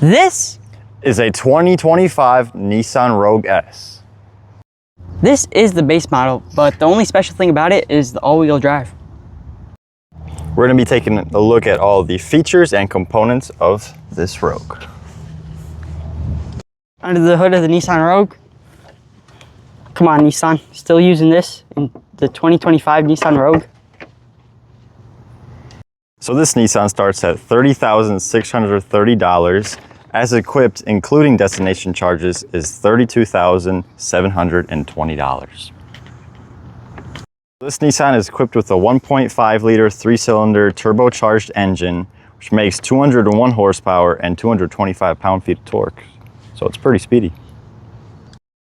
This is a 2025 Nissan Rogue S. This is the base model, but the only special thing about it is the all-wheel drive. We're going to be taking a look at all the features and components of this Rogue. Under the hood of the Nissan Rogue. Come on, Nissan. Still using this in the 2025 Nissan Rogue. So this Nissan starts at $30,630. As equipped, including destination charges, is $32,720. This Nissan is equipped with a 1.5 liter 3-cylinder turbocharged engine, which makes 201 horsepower and 225 pound-feet of torque. So it's pretty speedy.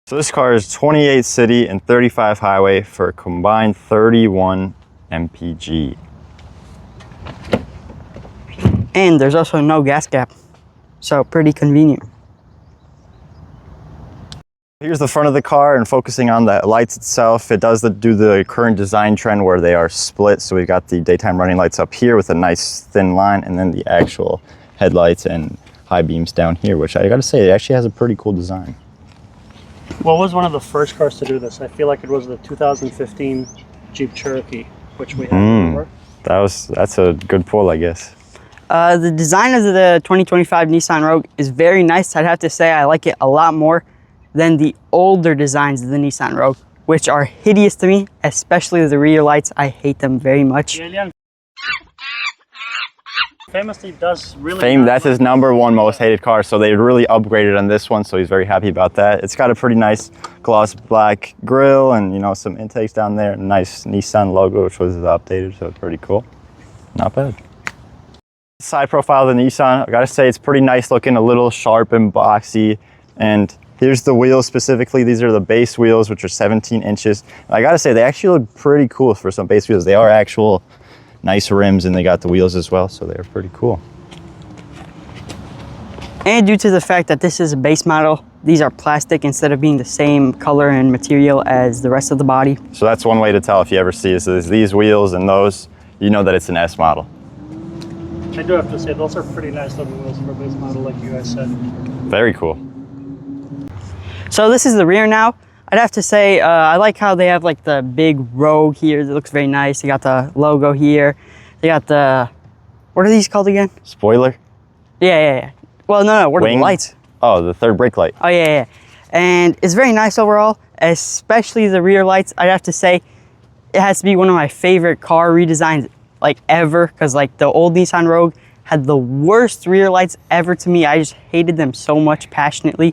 So this car is 28 city and 35 highway for a combined 31 mpg. And there's also no gas gap, so pretty convenient. Here's the front of the car, and focusing on the lights itself, it does do the current design trend where they are split. So we've got the daytime running lights up here with a nice thin line, and then the actual headlights and high beams down here, which I gotta say, it actually has a pretty cool design. What was one of the first cars to do this? I feel like it was the 2015 Jeep Cherokee, which we had before. That's a good pull, I guess. The design of the 2025 Nissan Rogue is very nice. I'd have to say I like it a lot more than the older designs of the Nissan Rogue, which are hideous to me, especially the rear lights. I hate them very much. Famously does really That's his #1 most hated car, so they really upgraded on this one, so he's very happy about that. It's got a pretty nice gloss black grille and, you know, some intakes down there. Nice Nissan logo, which was updated, so it's pretty cool. Not bad. Side profile of the Nissan, I gotta say it's pretty nice looking, a little sharp and boxy. And here's the wheels specifically. These are the base wheels, which are 17 inches. And I gotta say, they actually look pretty cool for some base wheels. They are actual nice rims, and they got the wheels as well, so they're pretty cool. And due to the fact that this is a base model, these are plastic instead of being the same color and material as the rest of the body. So that's one way to tell if you ever see these wheels and those, you know that it's an S model. I do have to say, those are pretty nice looking wheels for a base model, like you guys said. Very cool. So this is the rear now. I'd have to say, I like how they have like the big Rogue here. It looks very nice. They got the logo here. They got the, what are these called again? Spoiler? Yeah. Well, no, what are the lights? Oh, the third brake light. Oh, yeah. And it's very nice overall, especially the rear lights. I'd have to say, it has to be one of my favorite car redesigns like ever, because like the old Nissan Rogue had the worst rear lights ever to me. I just hated them so much passionately.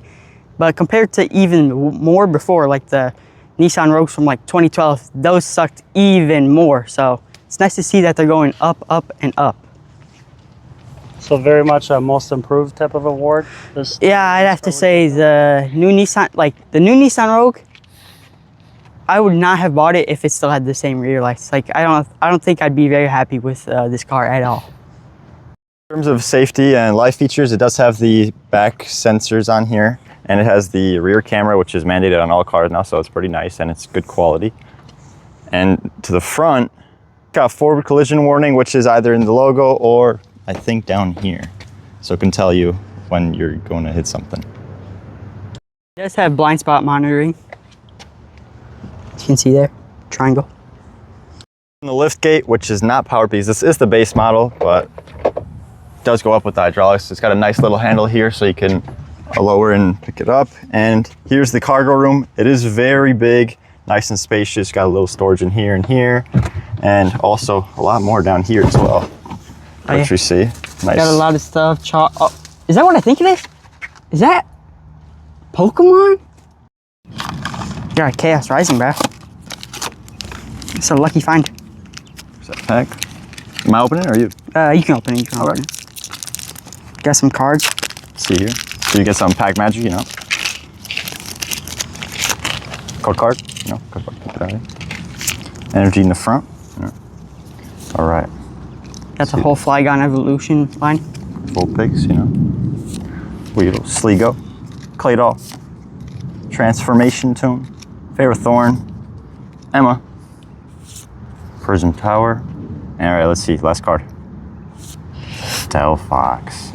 But compared to even more before, like the Nissan Rogues from like 2012, those sucked even more. So it's nice to see that they're going up, and up. So very much a most improved type of award. Yeah, I'd have to say the new Nissan, the new Nissan Rogue, I would not have bought it if it still had the same rear lights. Like I don't think I'd be very happy with this car at all. In terms of safety and life features, it does have the back sensors on here, and it has the rear camera, which is mandated on all cars now, so it's pretty nice and it's good quality. And to the front, got forward collision warning, which is either in the logo or I think down here, so it can tell you when you're going to hit something. It does have blind spot monitoring. As you can see there, triangle. And the lift gate, which is not powered because this is the base model, but it does go up with the hydraulics. It's got a nice little handle here so you can lower and pick it up. And here's the cargo room. It is very big, nice and spacious. Got a little storage in here, and also a lot more down here as well. Which we see. Nice. Got a lot of stuff. Oh, is that what I think it is? Is that Pokemon? You're at Chaos Rising, bro. It's a lucky find. Is that pack? Am I opening it or you? You can open it. You can open it. Got some cards. Let's see here. So you get some pack magic, you know. Code card, you know. Code card. Put it out here. Energy in the front. Yeah. All right. Got the whole Flygon Evolution line. Full pigs, you know. Weedle, Sligo, Claydol, Transformation Tune, Ferrothorn, Emma, Prism Tower, and all right, let's see, last card. Delphox.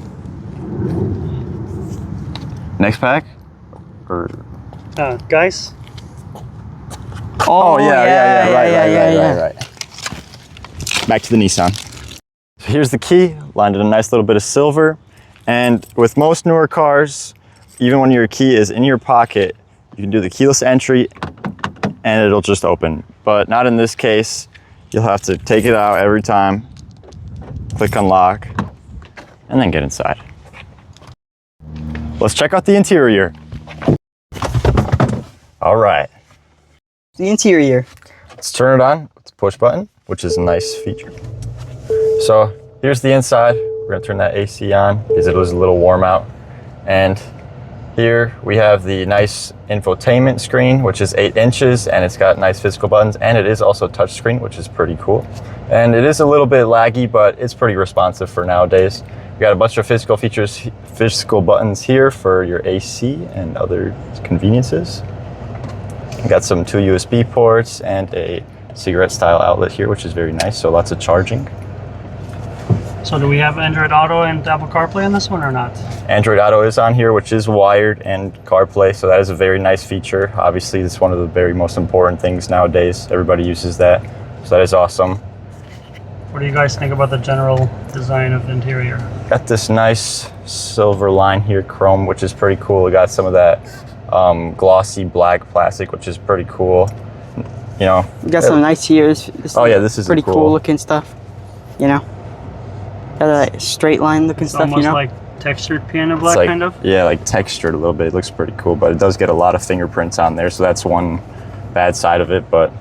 Next pack? Or... Guys? Oh, right. Back to the Nissan. So here's the key, lined in a nice little bit of silver. And with most newer cars, even when your key is in your pocket, you can do the keyless entry and it'll just open. But not in this case. You'll have to take it out every time, click unlock, and then get inside. Let's check out the interior. All right. The interior. Let's turn it on with the push button, which is a nice feature. So here's the inside. We're gonna turn that AC on because it was a little warm out. And here we have the nice infotainment screen, which is 8 inches, and it's got nice physical buttons, and it is also touchscreen, which is pretty cool. And it is a little bit laggy, but it's pretty responsive for nowadays. We got a bunch of physical buttons here for your AC and other conveniences. We got some 2 USB ports and a cigarette style outlet here, which is very nice, so lots of charging. So do we have Android Auto and Apple CarPlay on this one or not? Android Auto is on here, which is wired, and CarPlay, so that is a very nice feature. Obviously, it's one of the very most important things nowadays. Everybody uses that, so that is awesome. What do you guys think about the general design of the interior? Got this nice silver line here, chrome, which is pretty cool. We got some of that glossy black plastic, which is pretty cool. You know, We got some nice tiers. Oh yeah, this is pretty cool. cool looking stuff. You know, got a straight line looking It's stuff. almost You know, like textured piano black, like, kind of. Yeah, like textured a little bit. It looks pretty cool, but it does get a lot of fingerprints on there, so that's one bad side of it. But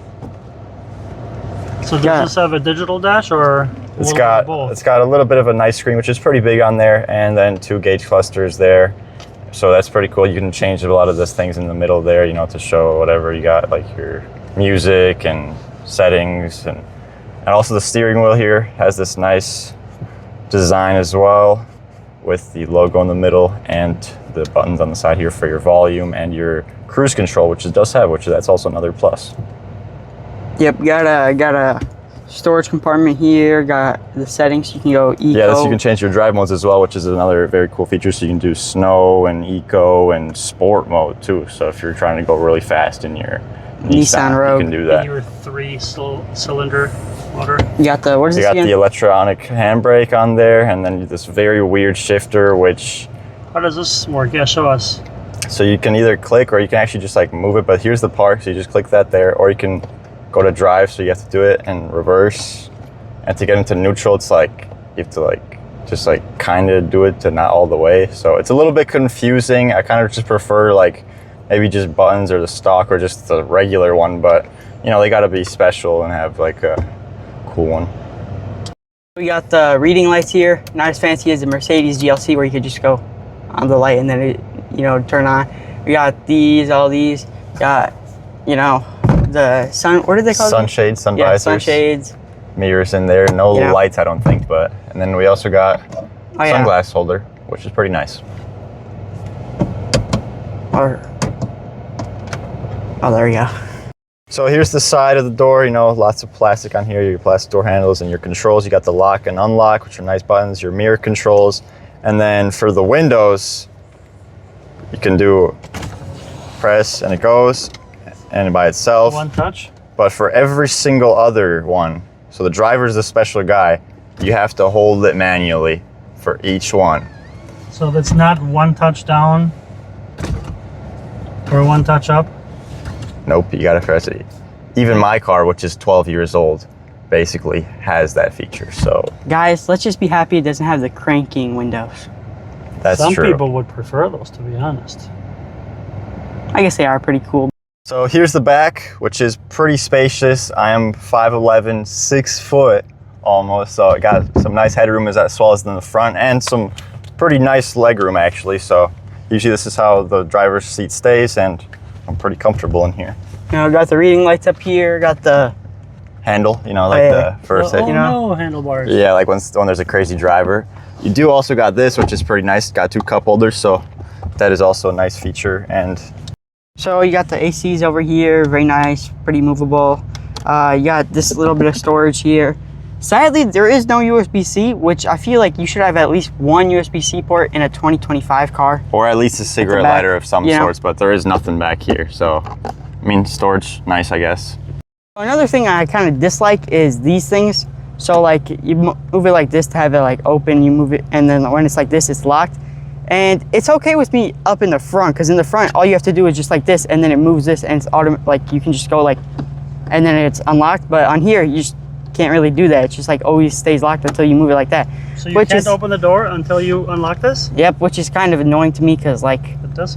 So does this have a digital dash or it's got a little bit of a nice screen, which is pretty big on there, and then 2 gauge clusters there. So that's pretty cool. You can change a lot of those things in the middle there, you know, to show whatever you got, like your music and settings, and also the steering wheel here has this nice design as well, with the logo in the middle and the buttons on the side here for your volume and your cruise control, which it does have, that's also another plus. Yep, got a storage compartment here. Got the settings. You can go eco. Yeah, so you can change your drive modes as well, which is another very cool feature. So you can do snow and eco and sport mode too. So if you're trying to go really fast in your Nissan Rogue, you can do that. Your 3-cylinder motor. You got the, what is You this got again? the electronic handbrake on there, and then this very weird shifter, which... How does this work? Yeah, show us. So you can either click or you can actually just like move it, but here's the park, so you just click that there, or you can go to drive, so you have to do it in reverse. And to get into neutral, it's like, you have to like, just like kind of do it to not all the way. So it's a little bit confusing. I kind of just prefer like, maybe just buttons or the stock or just the regular one, but you know, they gotta be special and have like a cool one. We got the reading lights here. Not as fancy as the Mercedes GLC where you could just go on the light and then it, you know, turn on. We got these, all these. Got, you know, the sun, what did they call them? Sunshades, sun Yeah, visors. sunshades. Mirrors in there, no Yeah. lights I don't think, but, and then we also got yeah. sunglass holder, which is pretty nice. Oh, there we go. So here's the side of the door, you know, lots of plastic on here, your plastic door handles and your controls. You got the lock and unlock, which are nice buttons, your mirror controls. And then for the windows, you can do press and it goes and by itself. One touch. But for every single other one, so the driver's the special guy, you have to hold it manually for each one. So that's not one touch down or one touch up? Nope, you gotta press it. Even my car, which is 12 years old, basically has that feature, so. Guys, let's just be happy it doesn't have the cranking windows. That's Some true. people would prefer those, to be honest. I guess they are pretty cool. So here's the back, which is pretty spacious. I am 5'11", 6 foot almost, so it got some nice headroom as well as in the front, and some pretty nice legroom actually. So usually this is how the driver's seat stays, and I'm pretty comfortable in here. You know, got the reading lights up here. Got the Handle, you know, like yeah. the first hit. you know? no handlebars. Yeah, like when there's a crazy driver. You do also got this, which is pretty nice. Got 2 cup holders, so that is also a nice feature. And so you got the ACs over here, very nice, pretty movable. You got this little bit of storage here. Sadly, there is no USB-C, which I feel like you should have at least one USB-C port in a 2025 car. Or at least a cigarette back, lighter of some you know? sorts, but there is nothing back here. So, I mean, storage, nice, I guess. Another thing I kind of dislike is these things. So like you move it like this to have it like open, you move it, and then when it's like this, it's locked. And it's okay with me up in the front, because in the front, all you have to do is just like this, and then it moves this, and it's automatic. Like you can just go like, and then it's unlocked. But on here, you just can't really do that. It's just like always stays locked until you move it like that. So you can't open the door until you unlock this? Yep, which is kind of annoying to me, because like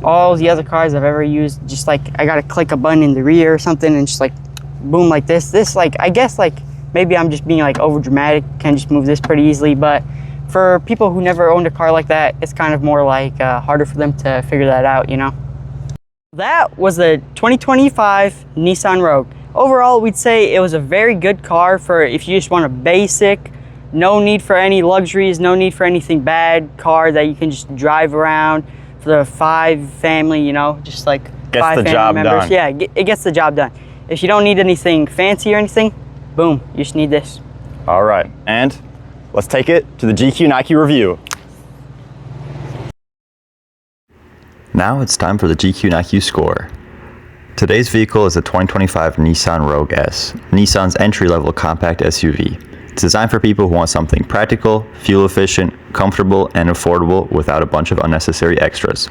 all the other cars I've ever used, just like I gotta click a button in the rear or something, and just like boom, like this. This like, I guess like maybe I'm just being like over dramatic, can just move this pretty easily, but for people who never owned a car like that, it's kind of more like harder for them to figure that out, you know? That was the 2025 Nissan Rogue. Overall, we'd say it was a very good car for if you just want a basic, no need for any luxuries, no need for anything bad car that you can just drive around for the 5 family, you know, just like Gets 5 the family job members. done. Yeah, it gets the job done. If you don't need anything fancy or anything, boom, you just need this. All right, and let's take it to the GQ Nike review. Now it's time for the GQ Nike score. Today's vehicle is the 2025 Nissan Rogue S, Nissan's entry-level compact SUV. It's designed for people who want something practical, fuel efficient, comfortable, and affordable without a bunch of unnecessary extras.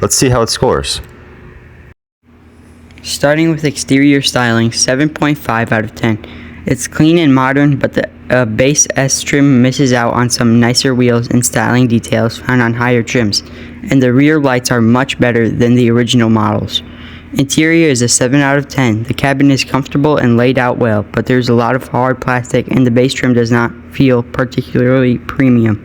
Let's see how it scores. Starting with exterior styling, 7.5 out of 10. It's clean and modern, but the base S trim misses out on some nicer wheels and styling details found on higher trims, and the rear lights are much better than the original models. Interior is a 7 out of 10. The cabin is comfortable and laid out well, but there's a lot of hard plastic and the base trim does not feel particularly premium.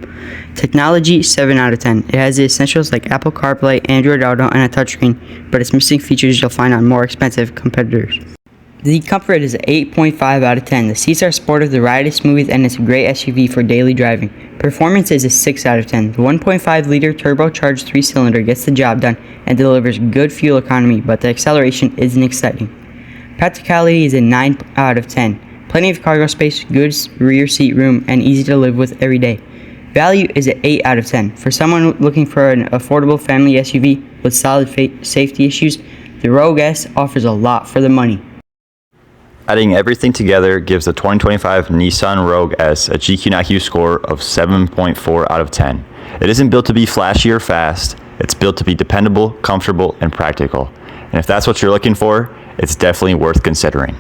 Technology, 7 out of 10. It has the essentials like Apple CarPlay, Android Auto, and a touchscreen, but it's missing features you'll find on more expensive competitors. The comfort is 8.5 out of 10. The seats are sportive, the ride is smooth, and it's a great SUV for daily driving. Performance is a 6 out of 10. The 1.5-liter turbocharged 3-cylinder gets the job done and delivers good fuel economy, but the acceleration isn't exciting. Practicality is a 9 out of 10. Plenty of cargo space, good rear seat room, and easy to live with every day. Value is an 8 out of 10. For someone looking for an affordable family SUV with solid safety issues, the Rogue S offers a lot for the money. Adding everything together gives the 2025 Nissan Rogue S a GQ Nike score of 7.4 out of 10. It isn't built to be flashy or fast, it's built to be dependable, comfortable, and practical. And if that's what you're looking for, it's definitely worth considering.